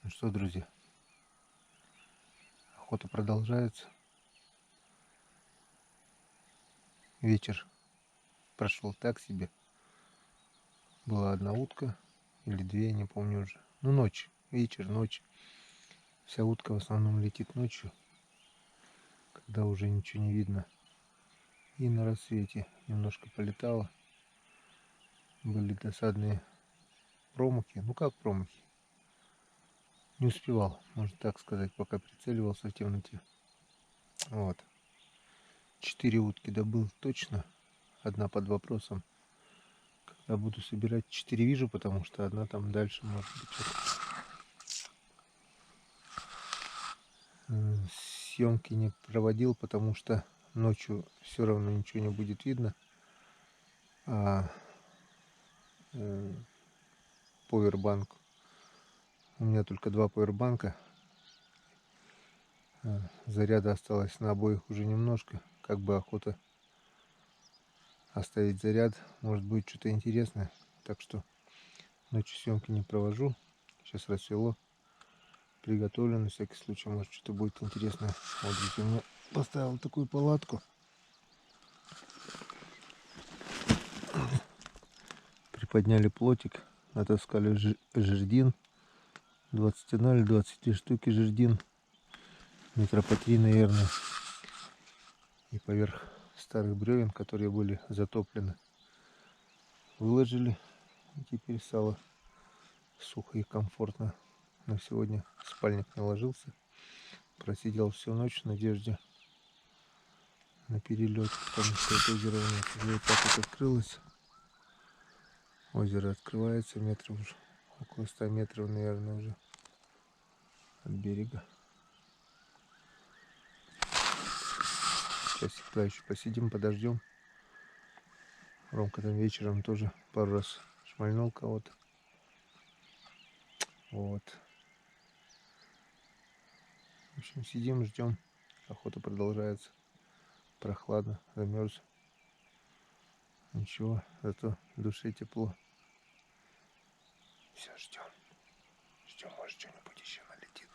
Ну что, друзья, охота продолжается. Вечер прошел так себе. Была одна утка или две, не помню уже. Ну, ночь, вечер, ночь. Вся утка в основном летит ночью, когда уже ничего не видно. И на рассвете немножко полетала. Были досадные промахи. Ну как промахи? Не успевал, можно так сказать, пока прицеливался в темноте. Вот. 4 утки добыл точно. Одна под вопросом. Когда буду собирать, 4 вижу, потому что одна там дальше может быть что-то. Съемки не проводил, потому что ночью все равно ничего не будет видно. А повербанк, у меня только 2 повербанка. Заряда осталось на обоих уже немножко. Как бы охота оставить заряд, может быть что-то интересное. Так что ночью съемки не провожу. Сейчас рассвело. Приготовлю на всякий случай, может что-то будет интересное. Вот здесь у меня поставил такую палатку. Приподняли плотик, натаскали жердин. 21 или 22 штуки жердин. Метра по 3, наверное. И поверх старых бревен, которые были затоплены, выложили. И теперь стало сухо и комфортно. На сегодня спальник не ложился. Просидел всю ночь в надежде на перелет, потому что это озеро у нас уже вот так вот открылось. Озеро открывается метров уже около 100 метров, наверное, уже от берега. Часик-два еще посидим, подождем. Ромка там вечером тоже пару раз шмальнул кого-то. Вот. В общем, сидим, ждем. Охота продолжается. Прохладно, замерз. Ничего, зато в душе тепло. Все, ждем. Ждем, может, что-нибудь еще налетит.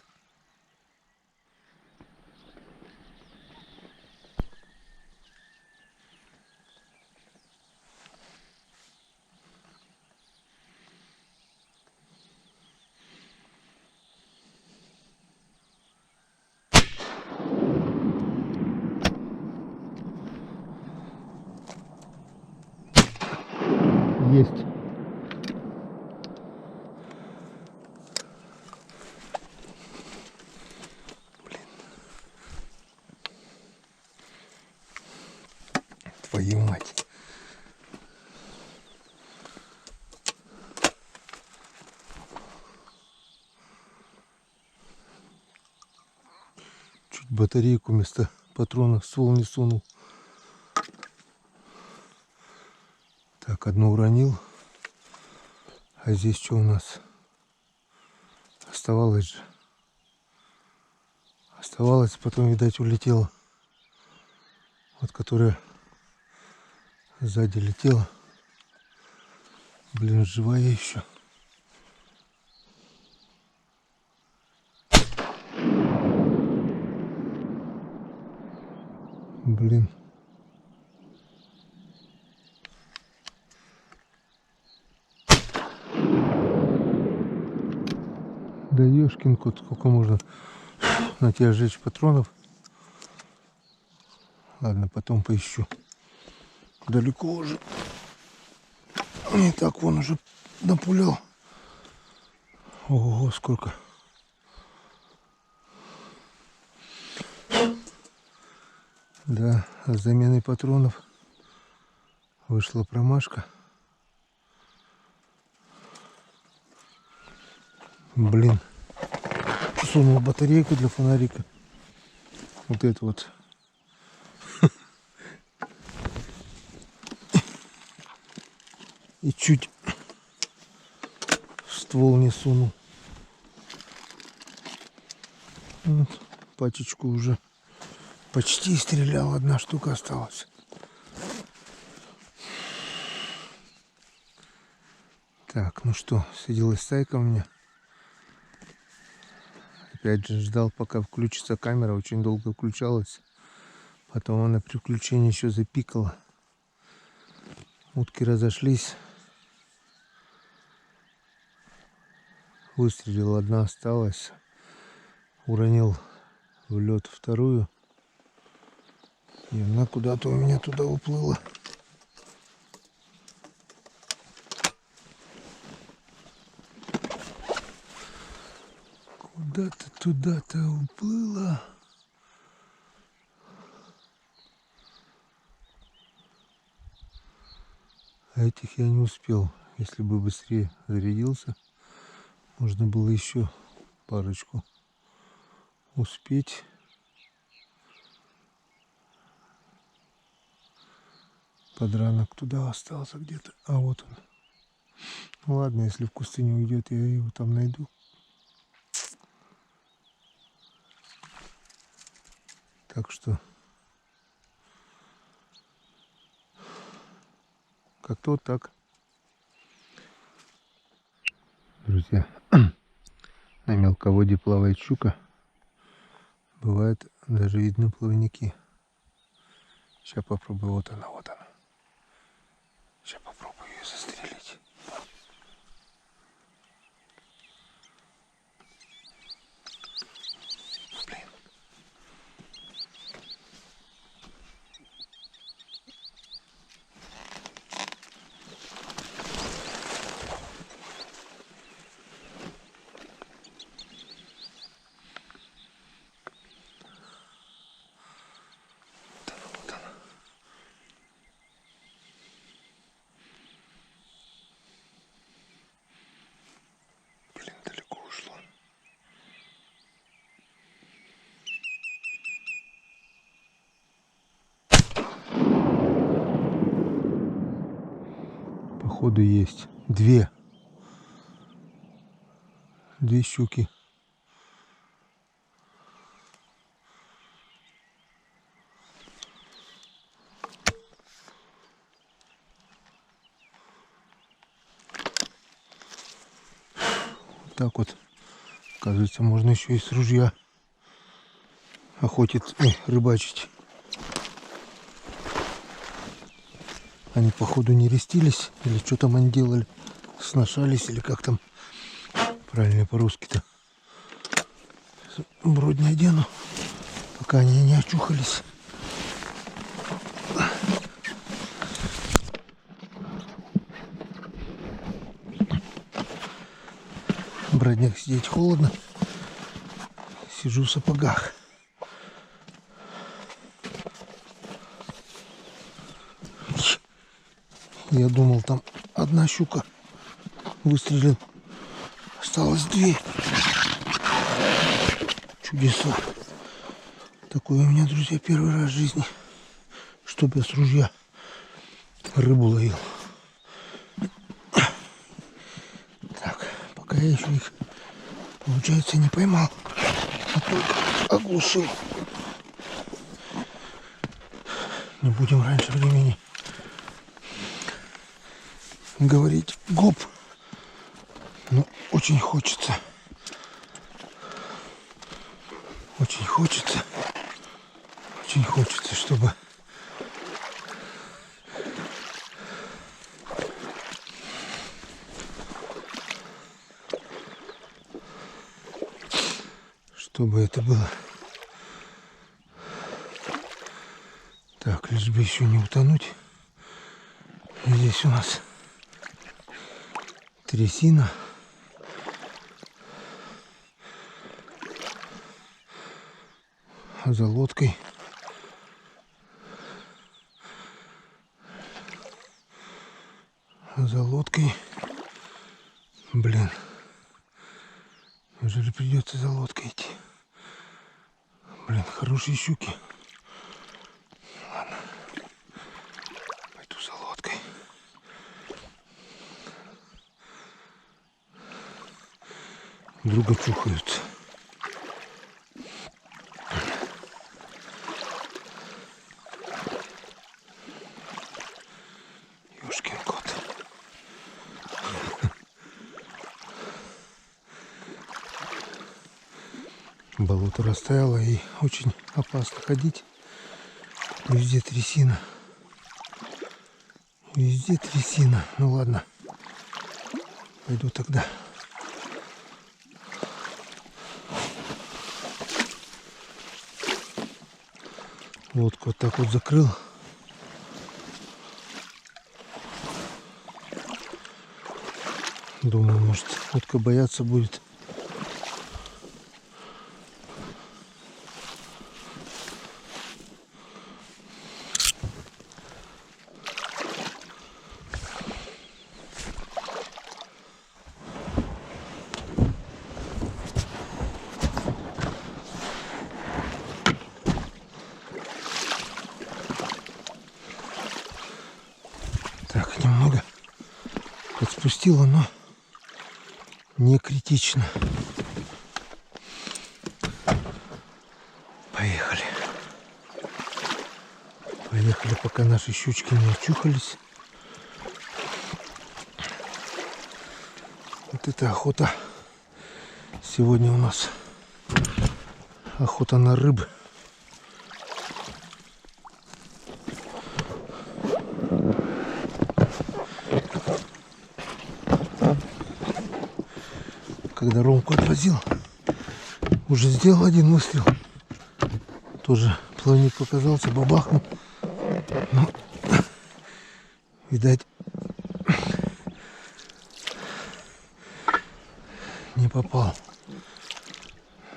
Есть. Твою мать. Чуть батарейку вместо патрона в ствол не сунул. Так, одну уронил. А здесь что у нас? Оставалось же. Оставалось, потом, видать, улетела. Вот которая сзади летела. Блин, живая еще. Блин. Да ёшкин кот, сколько можно на тебя сжечь патронов. Ладно, потом поищу. Далеко уже. Не так вон уже напулял. Ого, сколько. Да, с заменой патронов вышла промашка. Блин. Сунул батарейку для фонарика. Вот это вот. И чуть ствол не сунул. Вот, пачечку уже почти стрелял. Одна штука осталась. Так, ну что, садилась стайка у меня. Опять же ждал, пока включится камера. Очень долго включалась. Потом она при включении еще запикала. Утки разошлись. Выстрелил, одна осталась. Уронил в лед вторую. И она куда-то у меня туда уплыла. Куда-то туда-то уплыла. А этих я не успел. Если бы быстрее зарядился, можно было еще парочку успеть. Подранок туда остался где-то. А вот он. Ну ладно, если в кусты не уйдет, я его там найду. Так что как-то вот так. Друзья, на мелководье плавает щука. Бывает, даже видны плавники. Сейчас попробую. Вот она, вот она. Сейчас попробую ее застрелить. Блин. Вот она. Блин, далеко ушла. Походу есть. Две щуки. Вот так вот. Оказывается, можно еще и с ружья охотиться, рыбачить. Они, походу, не рестились. Или что там они делали. Сношались, или как там правильно по-русски-то. Бродь не одену, пока они не очухались. В броднях сидеть холодно. Сижу в сапогах. Я думал, там одна щука. Выстрелил. Осталось две. Чудеса. Такое у меня, друзья, первый раз в жизни, чтоб я с ружья рыбу ловил. Так, пока я еще их, получается, не поймал, а только оглушил. Не будем раньше времени говорить гоп, но очень хочется. Очень хочется, чтобы это было. Так, лишь бы еще не утонуть. Здесь у нас трясина. За лодкой блин, неужели придется за лодкой идти? Блин, хорошие щуки. Ладно, пойду за лодкой. Вдруг очухаются. Болото растаяло и очень опасно ходить. Везде трясина. Везде трясина. Ну ладно. Пойду тогда. Лодку вот так вот закрыл. Думаю, может, утка бояться будет. Так, немного подспустило, но не критично. Поехали. Поехали, пока наши щучки не очухались. Вот это охота. Сегодня у нас охота на рыбу. Когда Ромку отвозил, уже сделал один выстрел. Тоже плавник показался, бабахнул. Но, видать, не попал.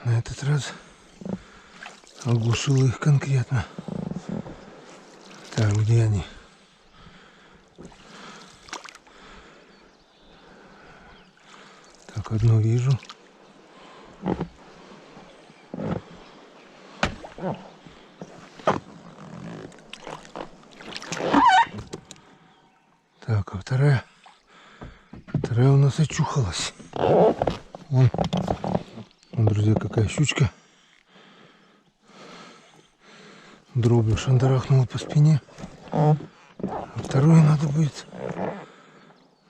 На этот раз оглушил их конкретно. Так, где они? Так, одну вижу. Так, а вторая у нас очухалась. Вон, друзья, какая щучка. Дробью шандарахнула по спине. А вторую надо будет.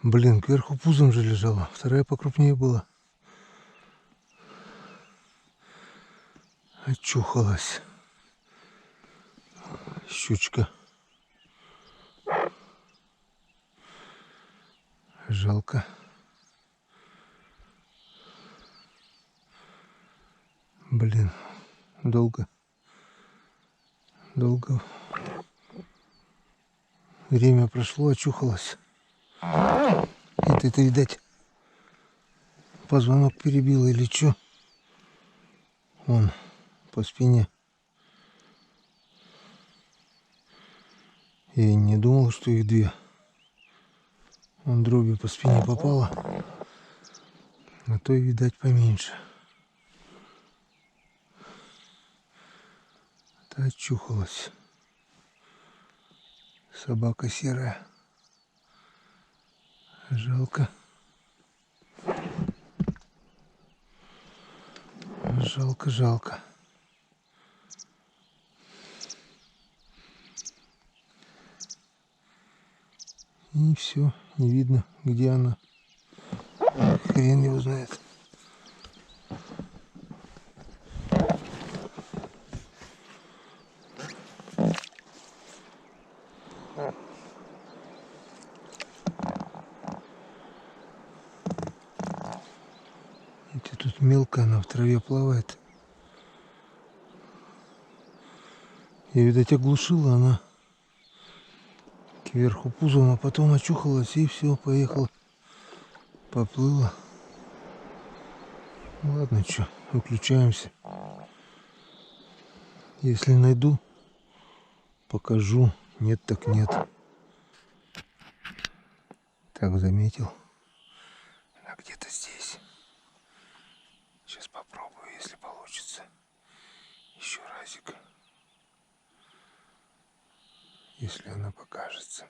Блин, кверху пузом же лежала. Вторая покрупнее была. Очухалась. Щучка. Жалко. Блин, долго время прошло, очухалась. Это видать, позвонок перебило или что? Вон, по спине. Я и не думал, что их две. Вон дробью по спине попала. А то и, видать, поменьше. Та очухалась. Собака серая. Жалко. Жалко. И все, не видно, где она. Хрен его знает. Это тут мелко, она в траве плавает. Я, видать, оглушила, она кверху пузом, а потом очухалась и все, поехала. Поплыла. Ладно, что, выключаемся. Если найду, покажу. Нет, так нет. Так, заметил. Она где-то здесь. Сейчас попробую, если получится. Еще разик. Если она покажется.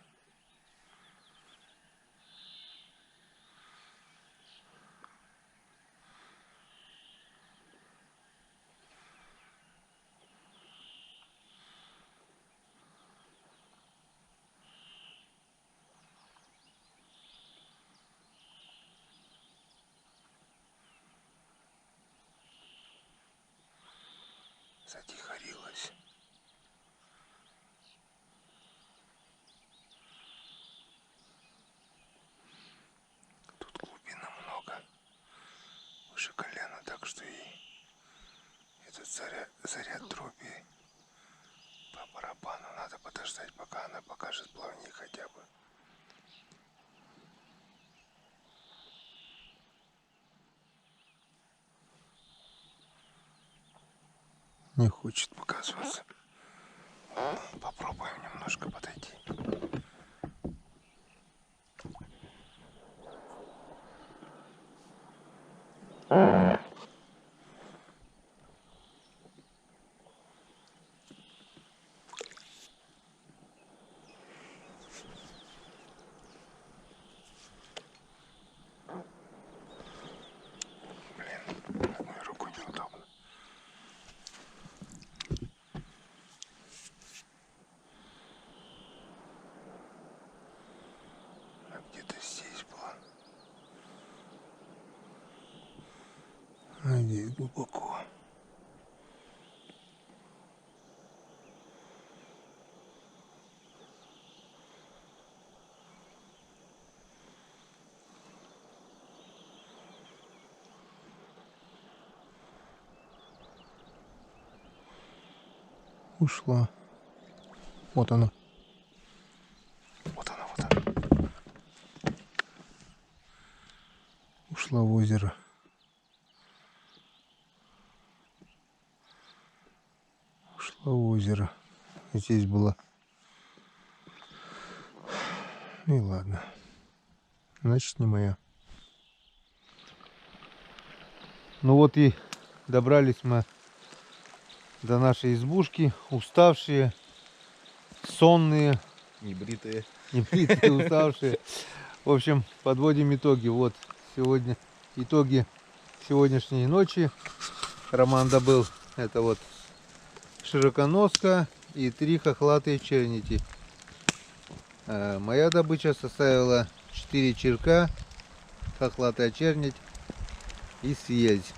затихарилась. Тут глубина много, выше колена, так что и этот заряд дроби по барабану надо подождать, пока она покажет плавник хотя бы. Не хочет показываться. Попробуем немножко подойти. Блин, одной рукой неудобно. А где-то здесь было. А здесь глубоко. Ушла. Вот она. Вот она, вот она. Ушла в озеро. Ушла в озеро. Здесь была. И ладно. Значит, не моя. Ну вот и добрались мы до нашей избушки. Уставшие, сонные. Небритые. Небритые, уставшие. В общем, подводим итоги. Вот сегодня итоги сегодняшней ночи. Роман добыл это вот широконоска и 3 хохлатые чернити. Моя добыча составила 4 черка, хохлатая чернить и сельдь.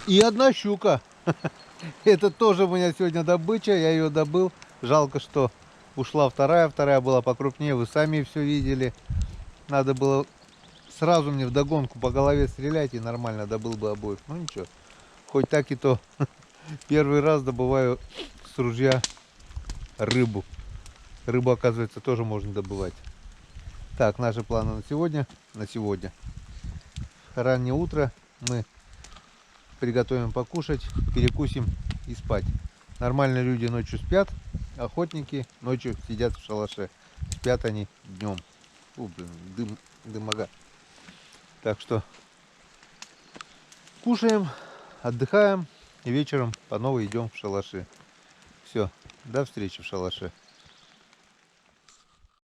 И 1 щука. Это тоже у меня сегодня добыча, я ее добыл. Жалко, что ушла вторая была покрупнее, вы сами все видели. Надо было сразу мне вдогонку по голове стрелять и нормально добыл бы обоих. Ну ничего, хоть так и то. Первый раз добываю с ружья рыбу. Рыбу, оказывается, тоже можно добывать. Так, наши планы на сегодня. Раннее утро мы приготовим покушать, перекусим и спать. Нормальные люди ночью спят, охотники ночью сидят в шалаше. Спят они днем. Блин, дымога. Так что кушаем, отдыхаем и вечером по новой идем в шалаши. Все, до встречи в шалаше.